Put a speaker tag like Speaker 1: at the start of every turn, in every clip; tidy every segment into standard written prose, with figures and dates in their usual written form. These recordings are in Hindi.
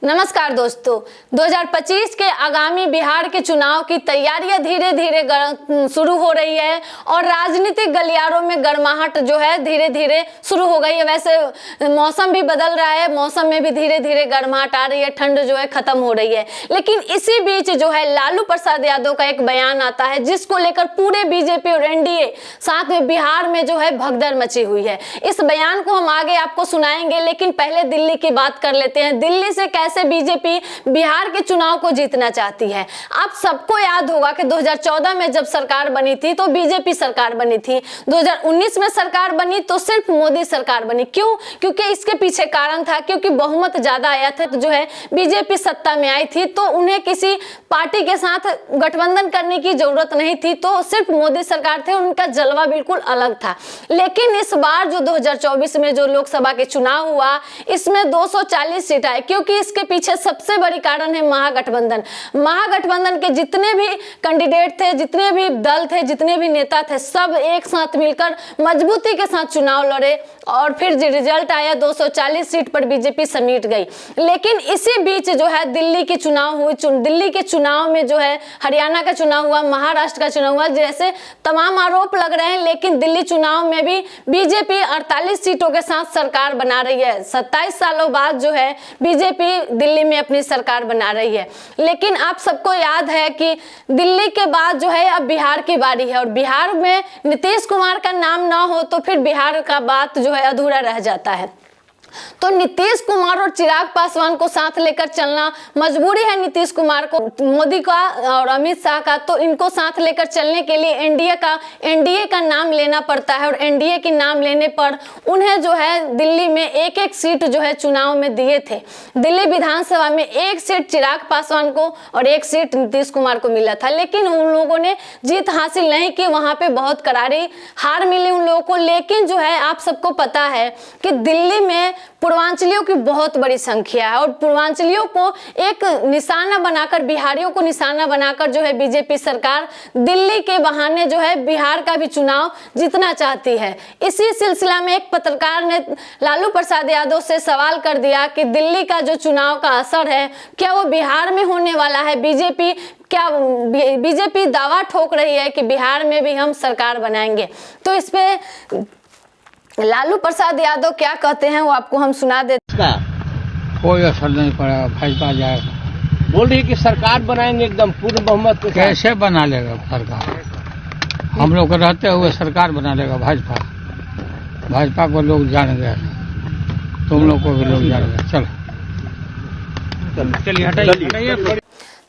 Speaker 1: नमस्कार दोस्तों, 2025 के आगामी बिहार के चुनाव की तैयारियां धीरे धीरे शुरू हो रही है और राजनीतिक गलियारों में गर्माहट जो है धीरे धीरे शुरू हो गई है। वैसे मौसम भी बदल रहा है, मौसम में भी धीरे धीरे गर्माहट आ रही है, ठंड जो है खत्म हो रही है। लेकिन इसी बीच जो है लालू प्रसाद यादव का एक बयान आता है जिसको लेकर पूरे बीजेपी और एनडीए साथ में बिहार में जो है भगदड़ मची हुई है। इस बयान को हम आगे आपको सुनाएंगे, लेकिन पहले दिल्ली की बात कर लेते हैं। दिल्ली से कैसे बीजेपी बिहार के चुनाव को जीतना चाहती है। आप सबको याद होगा कि 2014 में जब सरकार बनी थी तो बीजेपी सरकार बनी थी, 2019 में सरकार बनी तो सिर्फ मोदी सरकार बनी। क्यों? क्योंकि इसके पीछे कारण था, क्योंकि बहुमत ज्यादा आया था, तो जो है बीजेपी सत्ता में आई थी तो उन्हें किसी पार्टी के साथ गठबंधन करने की जरूरत नहीं थी, तो सिर्फ मोदी सरकार थे, उनका जलवा बिल्कुल अलग था। लेकिन इस बार जो 2024 में जो लोकसभा के चुनाव हुआ, इसमें 240 सीट आए, क्योंकि इसके पीछे सबसे बड़ी कारण है महागठबंधन। महागठबंधन के जितने भी कैंडिडेट थे, जितने भी दल थे, जितने भी नेता थे, सब एक साथ मिलकर मजबूती के साथ चुनाव लड़े और फिर रिजल्ट आया, 240 सीट पर बीजेपी समेट गई। लेकिन इसी बीच जो है दिल्ली की चुनाव हुई, दिल्ली के चुनाव में जो है हरियाणा का चुनाव हुआ, महाराष्ट्र का चुनाव हुआ, जैसे तमाम आरोप लग रहे हैं। लेकिन दिल्ली चुनाव में भी बीजेपी 48 सीटों के साथ सरकार बना रही है। 27 सालों बाद जो है बीजेपी दिल्ली में अपनी सरकार बना रही है। लेकिन आप सबको याद है कि दिल्ली के बाद जो है अब बिहार की बारी है और बिहार में नीतीश कुमार का नाम ना हो तो फिर बिहार का बात जो है अधूरा रह जाता है। तो नीतीश कुमार और चिराग पासवान को साथ लेकर चलना मजबूरी है नीतीश कुमार को, मोदी का और अमित शाह का, तो इनको साथ लेकर चलने के लिए एनडीए का नाम लेना पड़ता है। और एनडीए के नाम लेने पर उन्हें जो है दिल्ली में एक एक सीट जो है चुनाव में दिए थे। दिल्ली विधानसभा में एक सीट चिराग पासवान को और एक सीट नीतीश कुमार को मिला था, लेकिन उन लोगों ने जीत हासिल नहीं की, वहां पे बहुत करारी हार मिली उन लोगों को। लेकिन जो है आप सबको पता है कि दिल्ली में पूर्वांचलियों की बहुत बड़ी संख्या है और पूर्वांचलियों को एक निशाना बनाकर, बिहारियों को निशाना बनाकर जो है बीजेपी सरकार दिल्ली के बहाने जो है बिहार का भी चुनाव जीतना चाहती है। इसी सिलसिला में एक पत्रकार ने लालू प्रसाद यादव से सवाल कर दिया कि दिल्ली का जो चुनाव का असर है क्या वो बिहार में होने वाला है। बीजेपी दावा ठोक रही है कि बिहार में भी हम सरकार बनाएंगे। तो इस पे लालू प्रसाद यादव क्या कहते हैं वो आपको हम सुना देते
Speaker 2: हैं। कोई असर नहीं पड़ेगा, भाजपा जाएगा।
Speaker 3: बोल रही है कि सरकार बनाएंगे एकदम पूर्ण बहुमत के साथ।
Speaker 2: कैसे बना लेगा सरकार? हम लोग रहते हुए सरकार बना लेगा भाजपा को लोग जान गए, तुम लोग को भी लोग जान गए।
Speaker 3: चलिए हटाइए।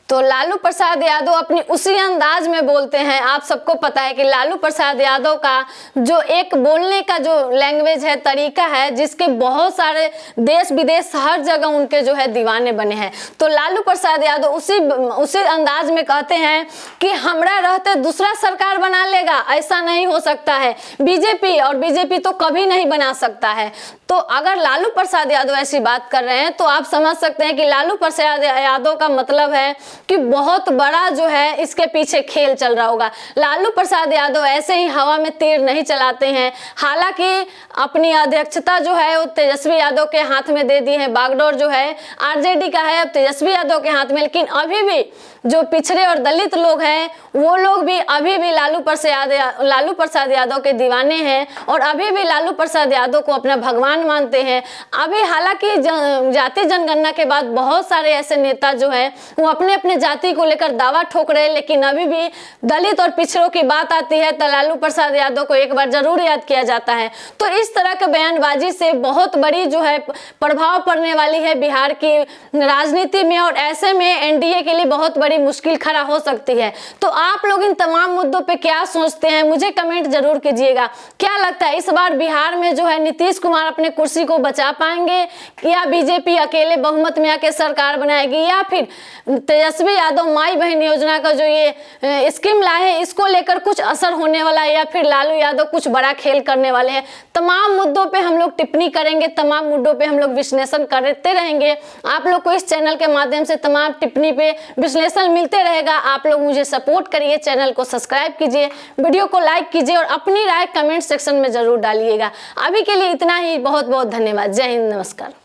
Speaker 1: तो लालू प्रसाद यादव अपनी उसी अंदाज में बोलते हैं। आप सबको पता है कि लालू प्रसाद यादव का जो एक बोलने का जो लैंग्वेज है, तरीका है, जिसके बहुत सारे देश विदेश हर जगह उनके जो है दीवाने बने हैं। तो लालू प्रसाद यादव उसी अंदाज में कहते हैं कि हमरा रहते दूसरा सरकार बना लेगा, ऐसा नहीं हो सकता है। बीजेपी तो कभी नहीं बना सकता है। तो अगर लालू प्रसाद यादव ऐसी बात कर रहे हैं तो आप समझ सकते हैं कि लालू प्रसाद यादव का मतलब है कि बहुत बड़ा जो है इसके पीछे खेल चल रहा होगा। लालू प्रसाद यादव ऐसे ही हवा में तीर नहीं चलाते हैं। हालांकि अपनी अध्यक्षता जो है वो तेजस्वी यादव के हाथ में दे दी है, बागडोर जो है आरजेडी का है अब तेजस्वी यादव के हाथ में। लेकिन अभी भी जो पिछड़े और दलित लोग हैं वो लोग भी अभी भी लालू प्रसाद यादव के दीवाने हैं और अभी भी लालू प्रसाद यादव को अपना भगवान मानते हैं। अभी हालांकि जाति जनगणना के बाद बहुत सारे ऐसे नेता जो है वो अपने अपने जाति को लेकर दावा ठोक रहे हैं, लेकिन अभी भी दलित और पिछड़ों की बात आती है तो लालू प्रसाद यादव को एक बार जरूर याद किया जाता है। तो इस तरह के बयानबाजी से बहुत बड़ी जो है प्रभाव पड़ने वाली है बिहार की राजनीति में और ऐसे में एनडीए के लिए बहुत बड़ी मुश्किल खड़ा हो सकती है। तो आप लोग इन तमाम मुद्दों पे क्या सोचते हैं मुझे कमेंट जरूर कीजिएगा। क्या लगता है इस बार बिहार में जो है नीतीश कुमार अपने कुर्सी को बचा पाएंगे या बीजेपी अकेले बहुमत में आके सरकार बनाएगी, या फिर तेजस्वी यादव माई बहन योजना का जो ये स्कीम लाए हैं इसको लेकर कुछ असर होने वाला है, या फिर लालू यादव कुछ बड़ा खेल करने वाले हैं। तमाम मुद्दों पे हम लोग टिप्पणी करेंगे, तमाम मुद्दों पे हम लोग विश्लेषण करते रहेंगे। आप लोग को इस चैनल के माध्यम से तमाम टिप्पणी पे विश्लेषण मिलते रहेगा। आप लोग मुझे सपोर्ट करिए, चैनल को सब्सक्राइब कीजिए, वीडियो को लाइक कीजिए और अपनी राय कमेंट सेक्शन में जरूर डालिएगा। अभी के लिए इतना ही, बहुत बहुत धन्यवाद। जय हिंद, नमस्कार।